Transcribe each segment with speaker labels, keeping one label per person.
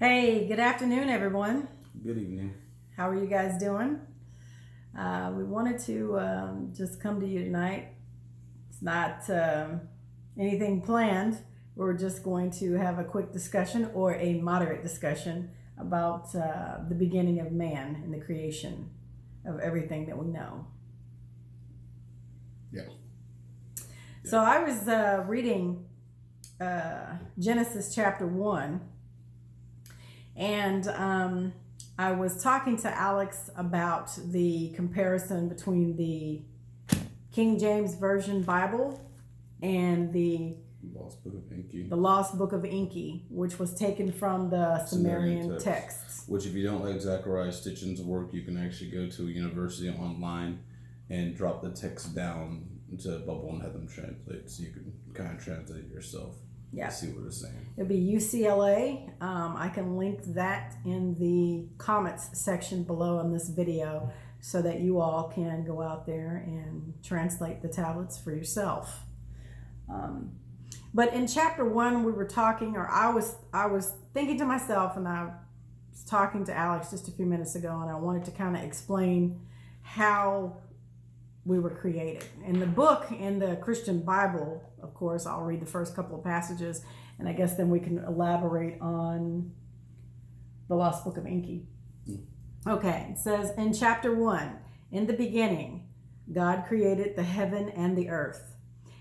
Speaker 1: Hey, good afternoon, everyone.
Speaker 2: Good evening.
Speaker 1: How are you guys doing? We wanted to just come to you tonight. It's not anything planned. We're just going to have a quick discussion or a moderate discussion about the beginning of man and the creation of everything that we know.
Speaker 2: Yeah.
Speaker 1: So I was reading Genesis chapter 1. And I was talking to Alex about the comparison between the King James Version Bible and the
Speaker 2: Lost Book of Enki.
Speaker 1: the Lost Book of Enki, which was taken from the Sumerian texts.
Speaker 2: Which, if you don't like Zechariah Stitchin's work, you can actually go to a university online and drop the text down to Bubble and have them translate, so you can kind of translate it yourself.
Speaker 1: Yeah.
Speaker 2: See what it's saying.
Speaker 1: It'll be UCLA. I can link that in the comments section below on this video so that you all can go out there and translate the tablets for yourself. But in chapter 1, we were talking, or I was thinking to myself, and I was talking to Alex just a few minutes ago, and I wanted to kind of explain how we were created. In the book, in the Christian Bible, of course, I'll read the first couple of passages, and I guess then we can elaborate on the Lost Book of Enki. Okay, it says in chapter 1, in the beginning, God created the heaven and the earth.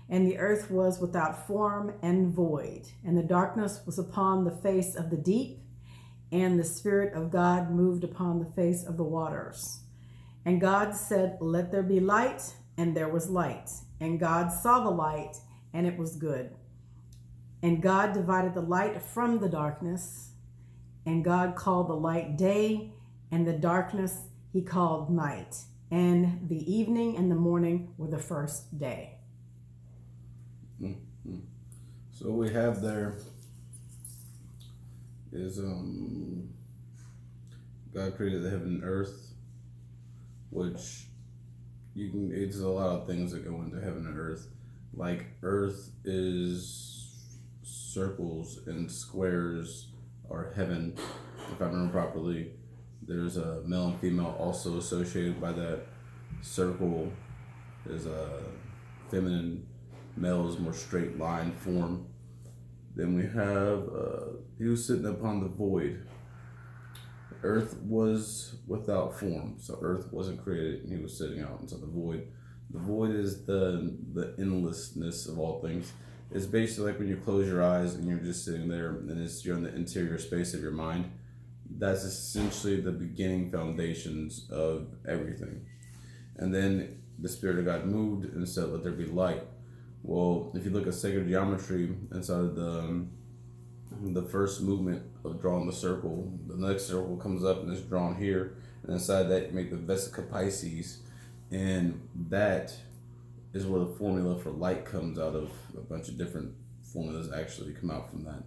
Speaker 1: And the earth was without form and void, and the darkness was upon the face of the deep, and the Spirit of God moved upon the face of the waters. And God said, "Let there be light," and there was light. And God saw the light, and it was good. And God divided the light from the darkness, and God called the light day, and the darkness he called night. And the evening and the morning were the first day.
Speaker 2: Mm-hmm. So what we have there is God created the heaven and earth, which it's a lot of things that go into heaven and earth. Like earth is circles and squares are heaven, if I remember properly. There's a male and female also associated by that. Circle is a feminine, male is more straight line form. Then we have he was sitting upon the void. Earth was without form, so earth wasn't created, and he was sitting out into the void. The void is the endlessness of all things. It's basically like when you close your eyes and you're just sitting there, and you're in the interior space of your mind. That's essentially the beginning foundations of everything. And then the Spirit of God moved and said, "Let there be light." Well, if you look at sacred geometry inside of the first movement of drawing the circle, the next circle comes up and is drawn here, and inside that you make the Vesica Pisces, and that is where the formula for light comes out of. A bunch of different formulas actually come out from that.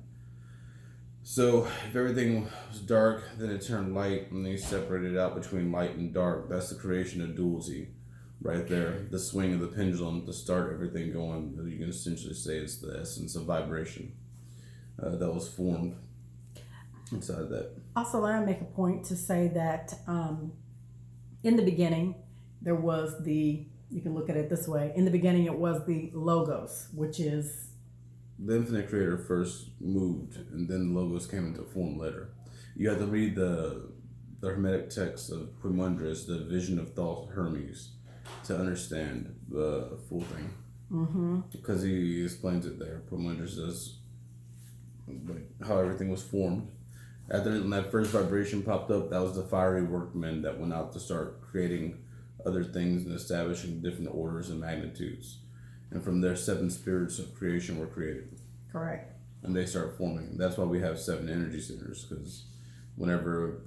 Speaker 2: So if everything was dark, then it turned light, and then you separated out between light and dark. That's the creation of duality right there. The swing of the pendulum to start everything going. You can essentially say it's the essence of vibration that was formed inside that.
Speaker 1: Also, let me make a point to say that in the beginning, there was you can look at it this way. In the beginning, it was the Logos, which is...
Speaker 2: The Infinite Creator first moved, and then the Logos came into form later. You have to read the Hermetic text of Quimundras, the Vision of Thoth Hermes, to understand the full thing.
Speaker 1: Mm-hmm.
Speaker 2: Because he explains it there. Quimundras does, like, how everything was formed. After when that first vibration popped up, that was the fiery workmen that went out to start creating other things and establishing different orders and magnitudes. And from there, 7 spirits of creation were created.
Speaker 1: Correct.
Speaker 2: And they start forming. That's why we have 7 energy centers, because whenever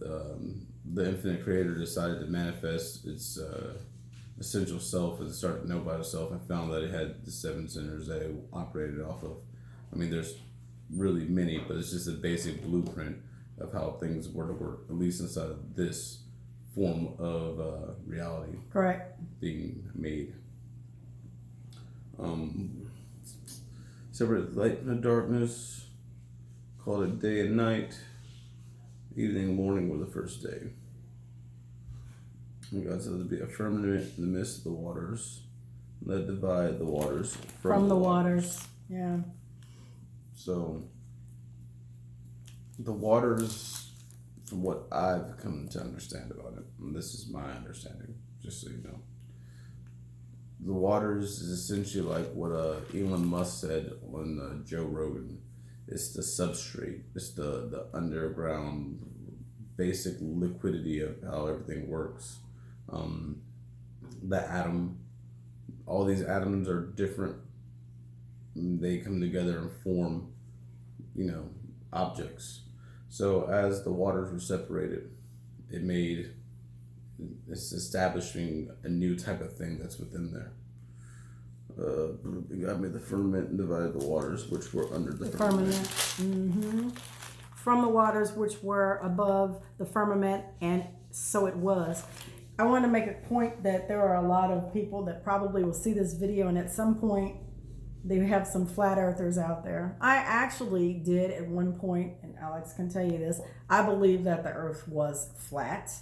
Speaker 2: the Infinite Creator decided to manifest its essential self and started to know about itself, and found that it had the 7 centers that it operated off of. I mean, there's really many, but it's just a basic blueprint of how things were to work, at least inside of this form of reality.
Speaker 1: Correct.
Speaker 2: Being made. Separate light and the darkness, called it day and night. Evening and morning were the first day. And God said there be a firmament in the midst of the waters that divide the waters
Speaker 1: from the waters. Yeah.
Speaker 2: So the waters, from what I've come to understand about it, and this is my understanding, just so you know, the waters is essentially like what Elon Musk said on Joe Rogan. It's the substrate. It's the underground basic liquidity of how everything works. The atom, all these atoms are different. They come together and form, objects. So as the waters were separated, it's establishing a new type of thing that's within there. God made the firmament and divided the waters which were under the firmament.
Speaker 1: Mm-hmm. From the waters which were above the firmament, and so it was. I want to make a point that there are a lot of people that probably will see this video, and at some point they have some flat earthers out there. I actually did at one point, and Alex can tell you this, I believe that the earth was flat,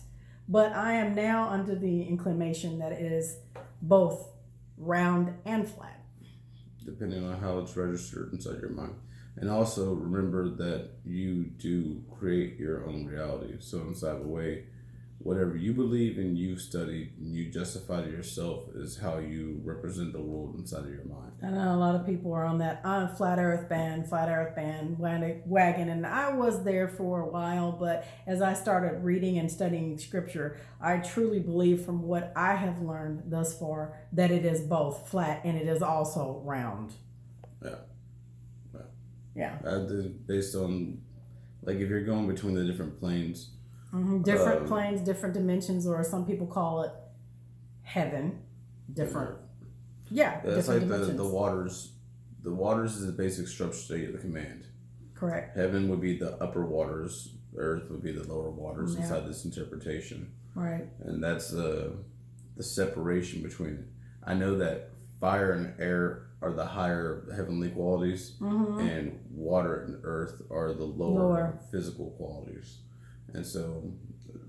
Speaker 1: but I am now under the inclination that it is both round and flat.
Speaker 2: Depending on how it's registered inside your mind. And also remember that you do create your own reality. So inside the way, whatever you believe and you study and you justify to yourself is how you represent the world inside of your mind.
Speaker 1: I know a lot of people are on that flat earth bandwagon, and I was there for a while, but as I started reading and studying scripture, I truly believe from what I have learned thus far that it is both flat and it is also round. Yeah.
Speaker 2: Based on, like, if you're going between the different planes.
Speaker 1: Different planes, different dimensions, or some people call it heaven. Different. Yeah.
Speaker 2: That's like the waters. The waters is the basic structure state of the command.
Speaker 1: Correct.
Speaker 2: Heaven would be the upper waters. Earth would be the lower waters inside this interpretation.
Speaker 1: Right.
Speaker 2: And that's the separation between it. I know that fire and air are the higher heavenly qualities, and water and earth are the lower physical qualities. And so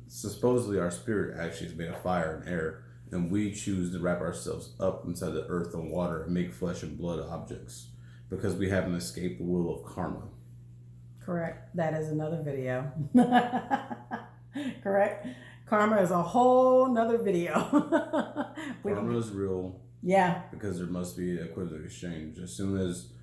Speaker 2: supposedly our spirit actually is made of fire and air, and we choose to wrap ourselves up inside the earth and water and make flesh and blood objects because we haven't escaped the will of karma.
Speaker 1: Correct. That is another video. Correct. Karma is a whole nother video.
Speaker 2: Karma is real.
Speaker 1: Yeah.
Speaker 2: Because there must be an equivalent exchange. As soon as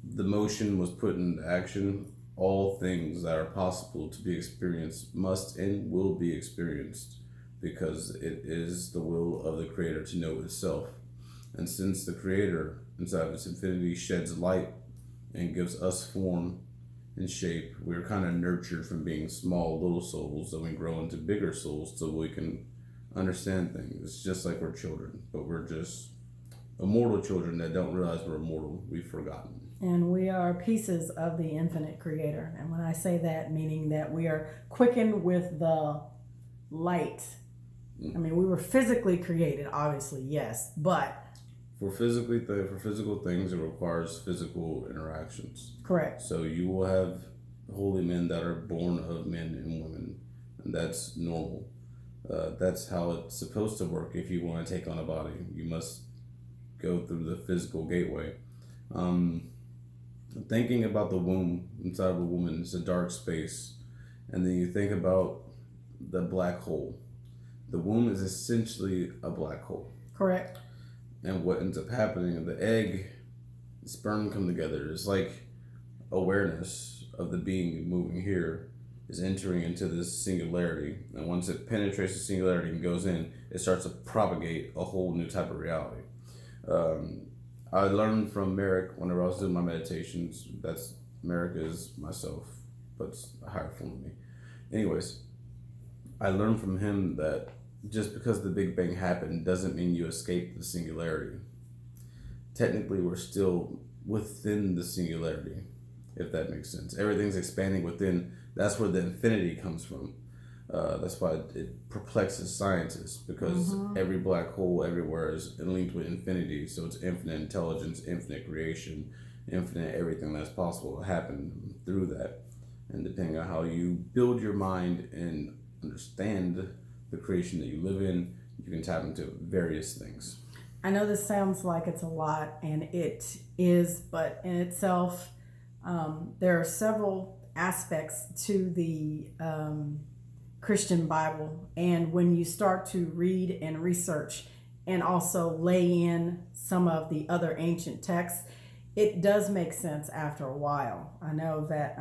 Speaker 2: the motion was put into action, all things that are possible to be experienced must and will be experienced because it is the will of the Creator to know itself. And since the Creator, inside of its infinity, sheds light and gives us form and shape, we're kind of nurtured from being small little souls, and we grow into bigger souls so we can understand things. It's just like we're children, but we're just immortal children that don't realize we're immortal. We've forgotten.
Speaker 1: And we are pieces of the infinite Creator. And when I say that, meaning that we are quickened with the light. I mean, we were physically created, obviously, yes, but
Speaker 2: for physical things, it requires physical interactions.
Speaker 1: Correct.
Speaker 2: So you will have holy men that are born of men and women, and that's normal. That's how it's supposed to work. If you want to take on a body, you must go through the physical gateway. Thinking about the womb inside of a woman, it's a dark space, and then you think about the black hole. The womb is essentially a black hole.
Speaker 1: Correct.
Speaker 2: And what ends up happening, the egg, the sperm come together. It's like awareness of the being moving here is entering into this singularity. And once it penetrates the singularity and goes in, it starts to propagate a whole new type of reality. I learned from Merrick whenever I was doing my meditations. Merrick is myself, but it's a higher form of me. Anyways, I learned from him that just because the Big Bang happened doesn't mean you escape the singularity. Technically, we're still within the singularity, if that makes sense. Everything's expanding within. That's where the infinity comes from. That's why it perplexes scientists, because every black hole everywhere is linked with infinity. So it's infinite intelligence, infinite creation, infinite everything that's possible to happen through that. And depending on how you build your mind and understand the creation that you live in, you can tap into various things.
Speaker 1: I know this sounds like it's a lot, and it is, but in itself, there are several aspects to the Christian Bible. And when you start to read and research and also lay in some of the other ancient texts, it does make sense after a while. I know that,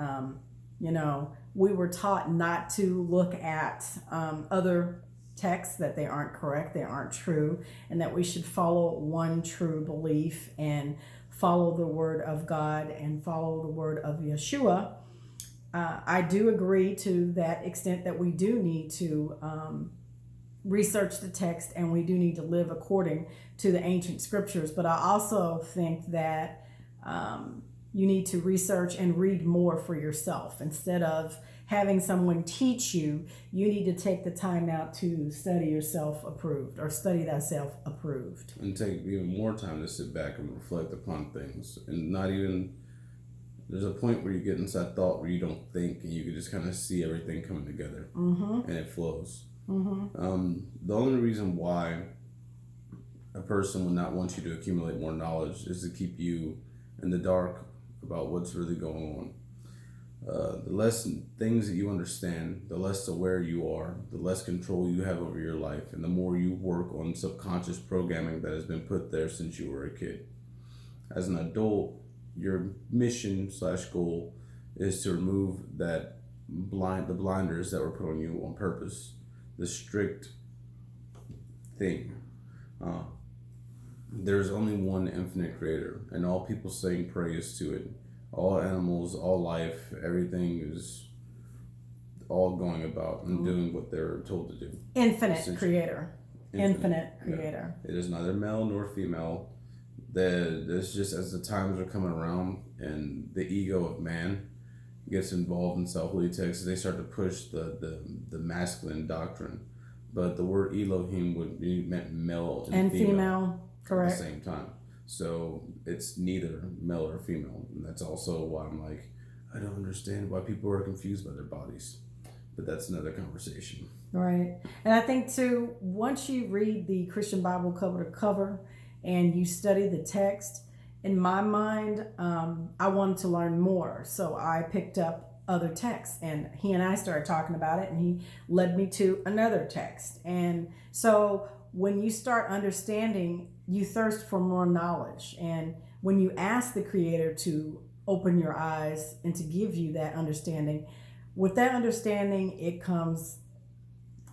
Speaker 1: we were taught not to look at other texts, that they aren't correct, they aren't true, and that we should follow one true belief and follow the word of God and follow the word of Yeshua. I do agree to that extent that we do need to research the text, and we do need to live according to the ancient scriptures. But I also think that you need to research and read more for yourself. Instead of having someone teach you, you need to take the time out to study yourself approved, or study thyself approved.
Speaker 2: And take even more time to sit back and reflect upon things. And not even, there's a point where you get inside thought where you don't think, and you can just kind of see everything coming together. And it flows. The only reason why a person would not want you to accumulate more knowledge is to keep you in the dark about what's really going on. The less things that you understand, the less aware you are, the less control you have over your life, and the more you work on subconscious programming that has been put there since you were a kid. As an adult, your mission / goal is to remove the blinders that were put on you on purpose, the strict thing. There's only one infinite creator, and all people sing praise to it. All animals, all life, everything is all going about and doing what they're told to do.
Speaker 1: Infinite creator. Infinite creator.
Speaker 2: Yeah. It is neither male nor female. It's just as the times are coming around and the ego of man gets involved in self-holy texts, they start to push the masculine doctrine. But the word Elohim would be meant male and female correct. At the same time. So it's neither male or female. And that's also why I'm like, I don't understand why people are confused by their bodies. But that's another conversation.
Speaker 1: Right. And I think too, once you read the Christian Bible cover to cover and you study the text, in my mind, I wanted to learn more. So I picked up other texts, and he and I started talking about it, and he led me to another text. And so when you start understanding, you thirst for more knowledge. And when you ask the Creator to open your eyes and to give you that understanding, with that understanding, it comes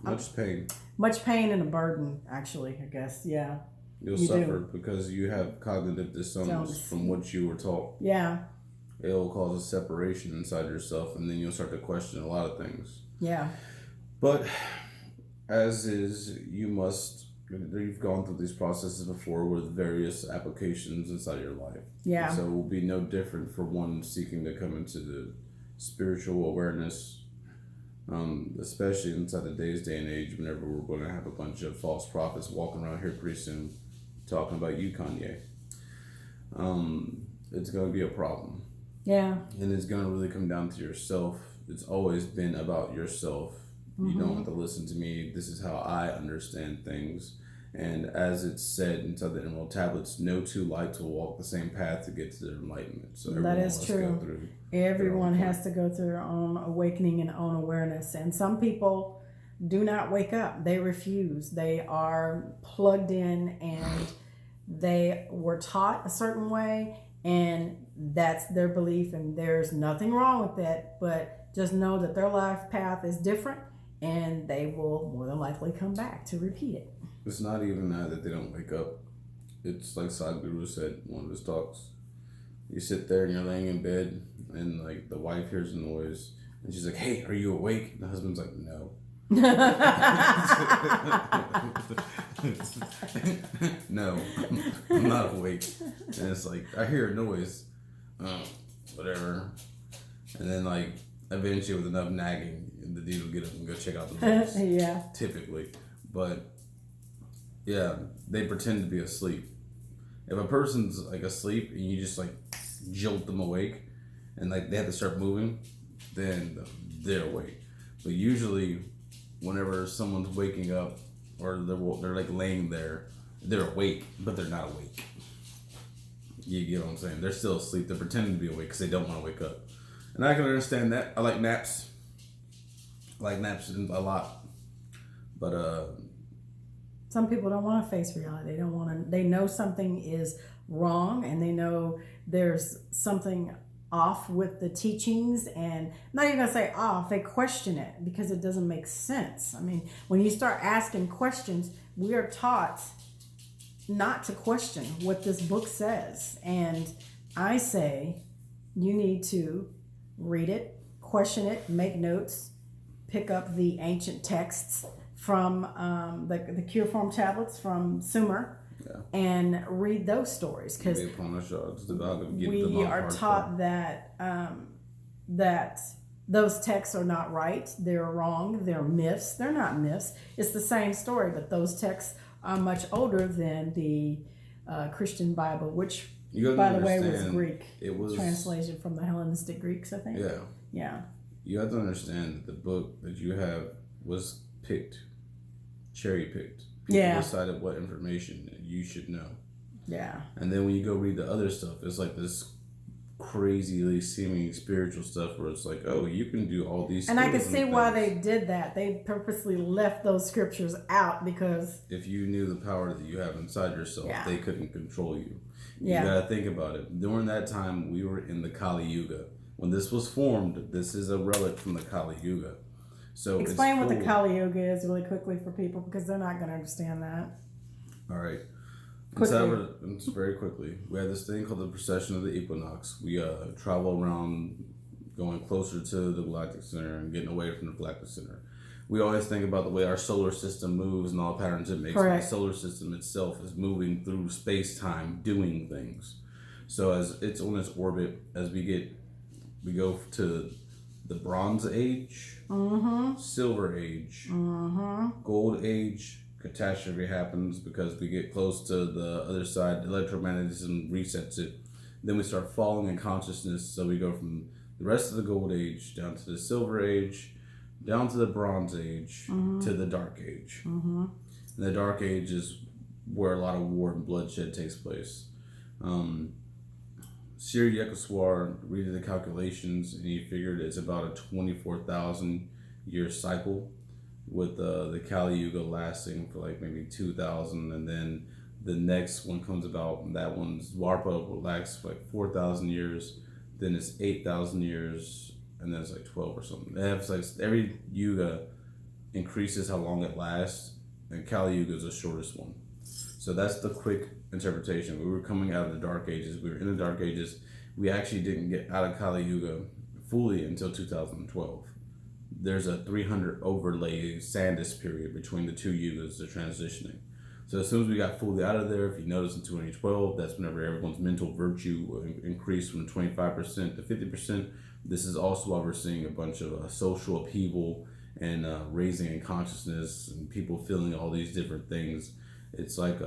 Speaker 2: much pain.
Speaker 1: Much pain and a burden, actually, I guess. Yeah.
Speaker 2: You'll suffer because you have cognitive dissonance from what you were taught.
Speaker 1: Yeah.
Speaker 2: It'll cause a separation inside yourself, and then you'll start to question a lot of things.
Speaker 1: Yeah.
Speaker 2: But as is, you've gone through these processes before with various applications inside your life.
Speaker 1: Yeah.
Speaker 2: And so it will be no different for one seeking to come into the spiritual awareness, especially inside today's day and age, whenever we're going to have a bunch of false prophets walking around here pretty soon talking about you, Kanye. It's going to be a problem.
Speaker 1: Yeah.
Speaker 2: And it's going to really come down to yourself. It's always been about yourself. You don't have to listen to me. This is how I understand things. And as it's said inside the Emerald Tablets, no two lights will walk the same path to get to their enlightenment. So everyone
Speaker 1: that is true.
Speaker 2: Go through
Speaker 1: everyone has to go through their own awakening and own awareness. And some people do not wake up. They refuse. They are plugged in, and they were taught a certain way, and that's their belief, and there's nothing wrong with that. But just know that their life path is different, and they will more than likely come back to repeat it.
Speaker 2: It's not even that they don't wake up. It's like Sadhguru said in one of his talks. You sit there and you're laying in bed, and like the wife hears a noise, and she's like, "Hey, are you awake?" And the husband's like, "No." No, I'm not awake. And it's like, I hear a noise, whatever. And then like eventually with enough nagging, the dude will get up and go check out the noise.
Speaker 1: Yeah.
Speaker 2: Typically. But yeah, they pretend to be asleep. If a person's like asleep and you just like jolt them awake and like they have to start moving, then they're awake. But usually, whenever someone's waking up or they're like laying there, they're awake, but they're not awake. You get what I'm saying? They're still asleep. They're pretending to be awake because they don't want to wake up. And I can understand that. I like naps. I like naps a lot. But
Speaker 1: some people don't want to face reality. They don't want to. They know something is wrong, and they know there's something off with the teachings, and I'm not even gonna say off. They question it because it doesn't make sense. I mean, when you start asking questions, we are taught not to question what this book says, and I say you need to read it, question it, make notes, pick up the ancient texts from the Cuneiform tablets from Sumer, and read those stories, because we are taught that that those texts are not right. They're wrong. They're myths. They're not myths. It's the same story, but those texts are much older than the Christian Bible, which, by the way, was Greek. It was translation from the Hellenistic Greeks, I think. Yeah.
Speaker 2: You have to understand that the book that you have was cherry picked. People decided what information you should know.
Speaker 1: Yeah.
Speaker 2: And then when you go read the other stuff, it's like this crazily seeming spiritual stuff where it's like, oh, you can do all these
Speaker 1: and I can see why they did that. They purposely left those scriptures out, because
Speaker 2: if you knew the power that you have inside yourself, they couldn't control you. You
Speaker 1: Yeah.
Speaker 2: gotta think about it. During that time, we were in the Kali Yuga. When this was formed, this is a relic from the Kali Yuga. So
Speaker 1: explain what the Kali Yuga is really quickly for people, because they're not going to understand that.
Speaker 2: All right. Very quickly. We have this thing called the precession of the equinox. We travel around, going closer to the galactic center and getting away from the galactic center. We always think about the way our solar system moves and all the patterns it makes.
Speaker 1: Correct.
Speaker 2: The solar system itself is moving through space-time, doing things. So as it's on its orbit, as we go to the Bronze Age, Silver Age, Gold Age. Catastrophe happens because we get close to the other side. Electromagnetism resets it. Then we start falling in consciousness. So we go from the rest of the Gold Age down to the Silver Age, down to the Bronze Age, to the Dark Age. And the Dark Age is where a lot of war and bloodshed takes place. Sir Yekoswar redid the calculations, and he figured it's about a 24,000 year cycle, with the Kali Yuga lasting for like maybe 2,000, and then the next one comes about. That one's Dwapara lasts for like 4,000 years. Then it's 8,000 years, and then it's like 12 or something. They have like every Yuga increases how long it lasts, and Kali Yuga is the shortest one. So that's the quick interpretation. We were coming out of the Dark Ages. We were in the Dark Ages. We actually didn't get out of Kali Yuga fully until 2012. There's a 300 overlay Sandus period between the two Yugas they're transitioning. So as soon as we got fully out of there, if you notice in 2012, that's whenever everyone's mental virtue increased from 25% to 50%. This is also why we're seeing a bunch of social upheaval and raising in consciousness and people feeling all these different things. It's like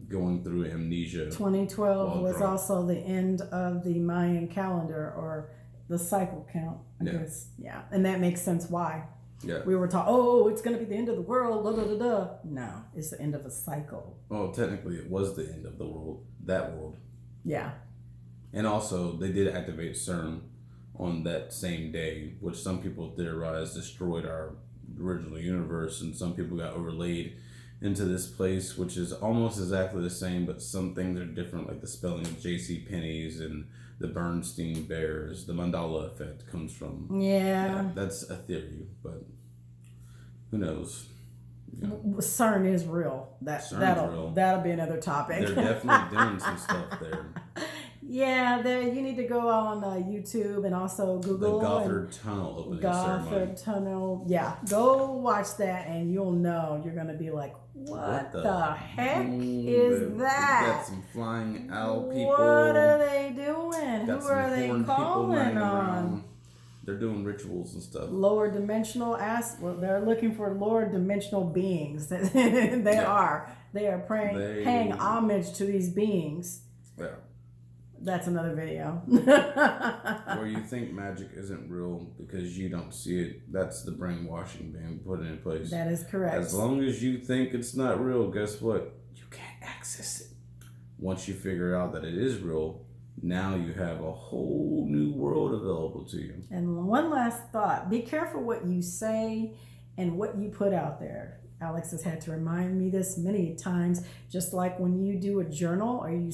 Speaker 2: going through amnesia.
Speaker 1: 2012 was also the end of the Mayan calendar, or the cycle count, I guess. Yeah. And that makes sense why.
Speaker 2: Yeah.
Speaker 1: We were taught, oh, it's going to be the end of the world, da da da da. No, it's the end of a cycle.
Speaker 2: Well, technically, it was the end of the world, that world.
Speaker 1: Yeah.
Speaker 2: And also, they did activate CERN on that same day, which some people theorize destroyed our original universe, and some people got overlaid into this place, which is almost exactly the same, but some things are different, like the spelling of J.C. Penney's and the Bernstein Bears. The Mandela effect comes from.
Speaker 1: Yeah.
Speaker 2: That's a theory, but who knows? You know.
Speaker 1: CERN is real. That'll be another topic.
Speaker 2: They're definitely doing some stuff there.
Speaker 1: Yeah, you need to go on YouTube and also Google.
Speaker 2: The Gothard Tunnel opening ceremony.
Speaker 1: Gothard Tunnel. Yeah, go watch that and you'll know. You're going to be like, what the heck is that?
Speaker 2: Got some flying owl people.
Speaker 1: What are they doing? Who are they calling on?
Speaker 2: They're doing rituals and stuff.
Speaker 1: Lower dimensional well, they're looking for lower dimensional beings. They are. They are paying homage to these beings.
Speaker 2: Yeah.
Speaker 1: That's another video.
Speaker 2: Where you think magic isn't real because you don't see it, that's the brainwashing being put in place.
Speaker 1: That is correct.
Speaker 2: As long as you think it's not real, guess what? You can't access it. Once you figure out that it is real, now you have a whole new world available to you.
Speaker 1: And one last thought: be careful what you say and what you put out there. Alex has had to remind me this many times. Just like when you do a journal or you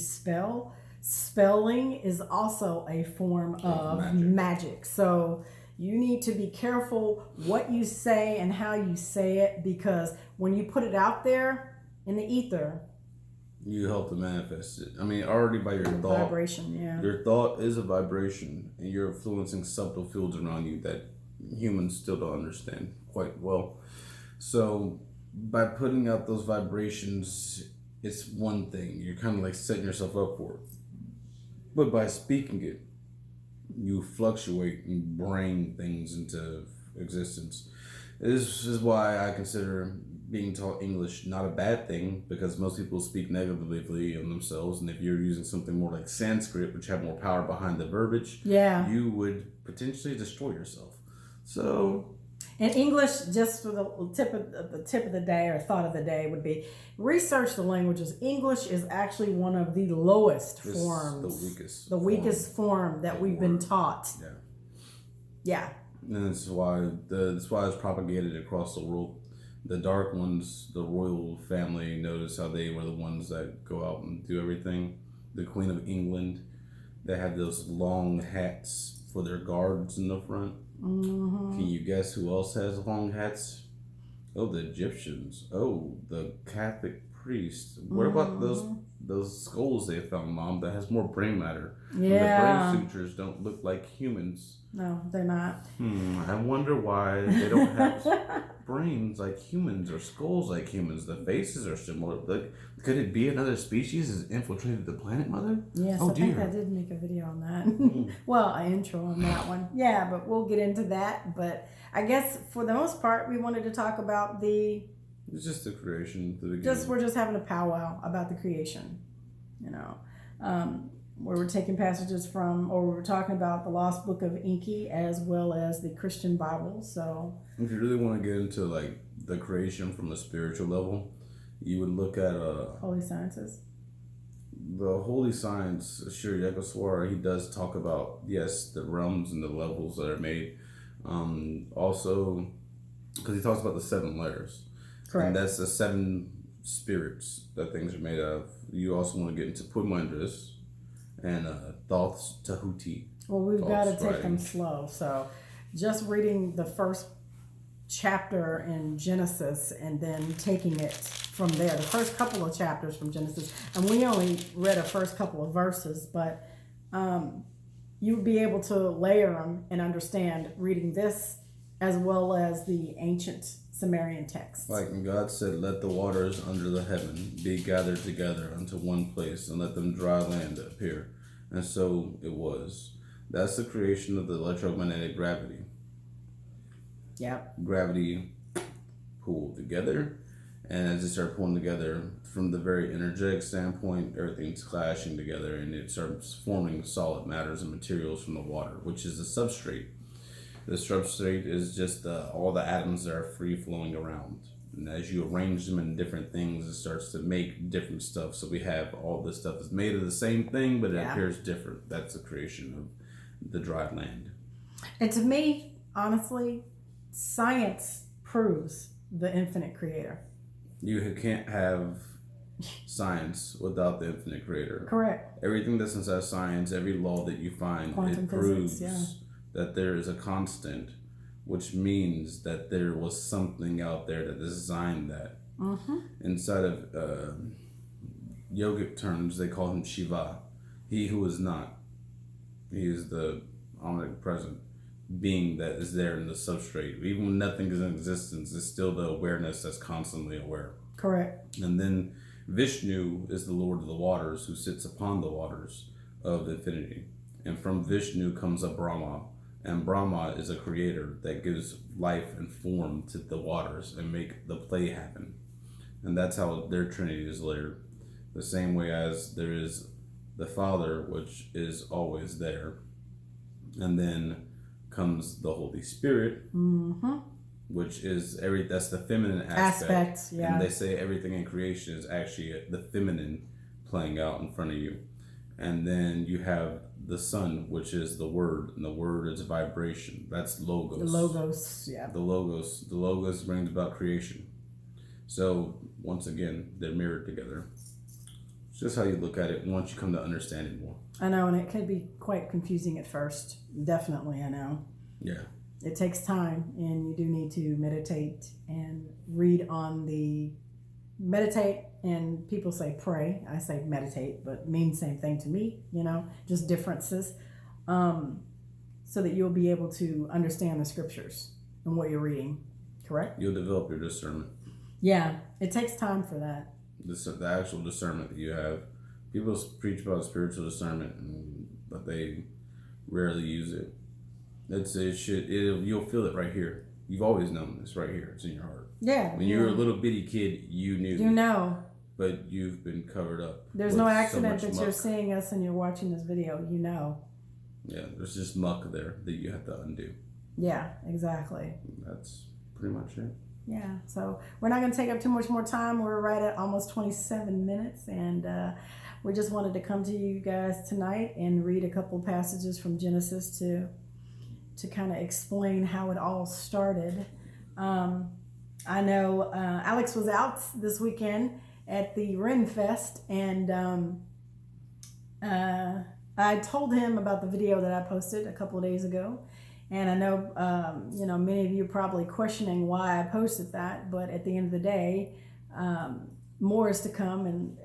Speaker 1: spelling is also a form of magic. So you need to be careful what you say and how you say it, because when you put it out there in the ether,
Speaker 2: you help to manifest it. I mean, already by your thought.
Speaker 1: Vibration, yeah.
Speaker 2: Your thought is a vibration, and you're influencing subtle fields around you that humans still don't understand quite well. So by putting out those vibrations, it's one thing. You're kind of like setting yourself up for it. But by speaking it, you fluctuate and bring things into existence. This is why I consider being taught English not a bad thing, because most people speak negatively on themselves, and if you're using something more like Sanskrit, which have more power behind the verbiage, you would potentially destroy yourself. So,
Speaker 1: in English, just for the tip of the day or thought of the day would be research the languages. English is actually one of the lowest forms, the weakest form that we've been taught. Yeah.
Speaker 2: And that's why it's propagated across the world. The dark ones, the royal family, notice how they were the ones that go out and do everything. The Queen of England, they had those long hats for their guards in the front.
Speaker 1: Mm-hmm.
Speaker 2: Can you guess who else has long hats? Oh, the Egyptians. Oh, the Catholic priests. What about those skulls they found, Mom, that has more brain matter?
Speaker 1: Yeah.
Speaker 2: And the brain sutures don't look like humans.
Speaker 1: No, they're not.
Speaker 2: I wonder why they don't have brains like humans or skulls like humans. The faces are similar. Like, could it be another species has infiltrated the planet, Mother?
Speaker 1: Yes, I think I did make a video on that. Well, an intro on that one. Yeah, but we'll get into that. But I guess for the most part, we wanted to talk about
Speaker 2: it's just the creation.
Speaker 1: We're just having a powwow about the creation. You know, where we're taking passages from, or we're talking about the Lost Book of Enki as well as the Christian Bible. So
Speaker 2: if you really want to get into like the creation from a spiritual level, you would look at
Speaker 1: Holy Sciences.
Speaker 2: The Holy Science, Sri Ekaswara, he does talk about, yes, the realms and the levels that are made. Also, because he talks about the 7 layers.
Speaker 1: Correct.
Speaker 2: And that's the 7 spirits that things are made of. You also want to get into Pumandras and Thoth's Tahuti.
Speaker 1: Well, we've got to take them slow. So just reading the first chapter in Genesis and then taking it from there, the first couple of chapters from Genesis, and we only read the first couple of verses, but you would be able to layer them and understand reading this as well as the ancient Sumerian texts.
Speaker 2: Like when God said, let the waters under the heaven be gathered together unto one place, and let them dry land appear. And so it was. That's the creation of the electromagnetic gravity.
Speaker 1: Yep.
Speaker 2: Gravity pulled together, and as it started pulling together, from the very energetic standpoint, everything's clashing together, and it starts forming solid matters and materials from the water, which is the substrate. The substrate is just all the atoms that are free flowing around. And as you arrange them in different things, it starts to make different stuff. So we have all this stuff is made of the same thing, but it appears different. That's the creation of the dry land.
Speaker 1: And to me, honestly, science proves the infinite creator.
Speaker 2: You can't have science without the infinite creator.
Speaker 1: Correct.
Speaker 2: Everything that's inside science, every law that you find,
Speaker 1: quantum
Speaker 2: it proves
Speaker 1: physics,
Speaker 2: that there is a constant, which means that there was something out there that designed that.
Speaker 1: Mm-hmm.
Speaker 2: Inside of yogic terms, they call him Shiva, he who is not. He is the omnipresent being that is there in the substrate. Even when nothing is in existence, it's still the awareness that's constantly aware.
Speaker 1: Correct.
Speaker 2: And then Vishnu is the Lord of the waters who sits upon the waters of infinity. And from Vishnu comes a Brahma. And Brahma is a creator that gives life and form to the waters and make the play happen. And that's how their trinity is layered. The same way as there is the Father, which is always there, and then comes the Holy Spirit, which is that's the feminine aspect.
Speaker 1: Yeah.
Speaker 2: And they say everything in creation is actually the feminine playing out in front of you. And then you have the Son, which is the Word, and the Word is vibration. That's logos.
Speaker 1: The logos, yeah.
Speaker 2: The logos brings about creation. So once again, they're mirrored together. It's just how you look at it once you come to understand it more.
Speaker 1: I know, and it could be quite confusing at first. Definitely, I know.
Speaker 2: Yeah.
Speaker 1: It takes time, and you do need to meditate and read on the meditate. And people say pray. I say meditate, but means same thing to me. Just differences, so that you'll be able to understand the scriptures and what you're reading. Correct?
Speaker 2: You'll develop your discernment.
Speaker 1: Yeah, it takes time for that.
Speaker 2: The actual discernment that you have. People preach about spiritual discernment, but they rarely use it. You'll feel it right here. You've always known this right here. It's in your heart.
Speaker 1: Yeah.
Speaker 2: When you were a little bitty kid, you knew.
Speaker 1: You know.
Speaker 2: But you've been covered up.
Speaker 1: There's no accident that you're seeing us and you're watching this video. You know.
Speaker 2: Yeah, there's just muck there that you have to undo.
Speaker 1: Yeah, exactly.
Speaker 2: That's pretty much it.
Speaker 1: Yeah, so we're not going to take up too much more time. We're right at almost 27 minutes, and we just wanted to come to you guys tonight and read a couple passages from Genesis to kind of explain how it all started. I know Alex was out this weekend at the Ren Fest, and I told him about the video that I posted a couple of days ago. And I know, many of you are probably questioning why I posted that, but at the end of the day, more is to come, and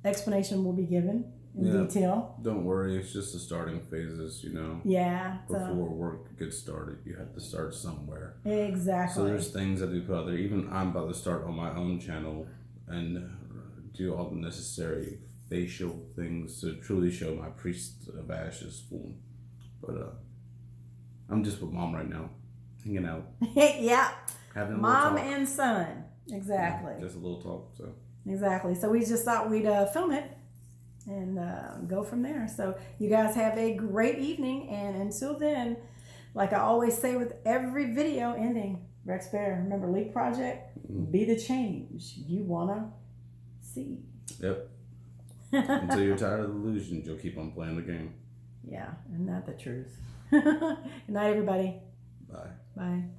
Speaker 1: explanation will be given in detail.
Speaker 2: Don't worry, it's just the starting phases,
Speaker 1: Yeah.
Speaker 2: Before work gets started, you have to start somewhere.
Speaker 1: Exactly.
Speaker 2: So there's things that we put out there. Even I'm about to start on my own channel and do all the necessary facial things to truly show my Priest of Ashes form. But I'm just with Mom right now, hanging out.
Speaker 1: Yeah.
Speaker 2: Having a
Speaker 1: Mom
Speaker 2: little talk.
Speaker 1: and son. Exactly.
Speaker 2: Yeah, just a little talk. So.
Speaker 1: Exactly. So we just thought we'd film it and go from there. So you guys have a great evening. And until then, like I always say with every video ending, Rex Bear, remember Leap Project? Be the change you want to see.
Speaker 2: Yep. Until you're tired of the illusions, you'll keep on playing the game.
Speaker 1: Yeah, and not the truth. Good night, everybody.
Speaker 2: Bye.
Speaker 1: Bye.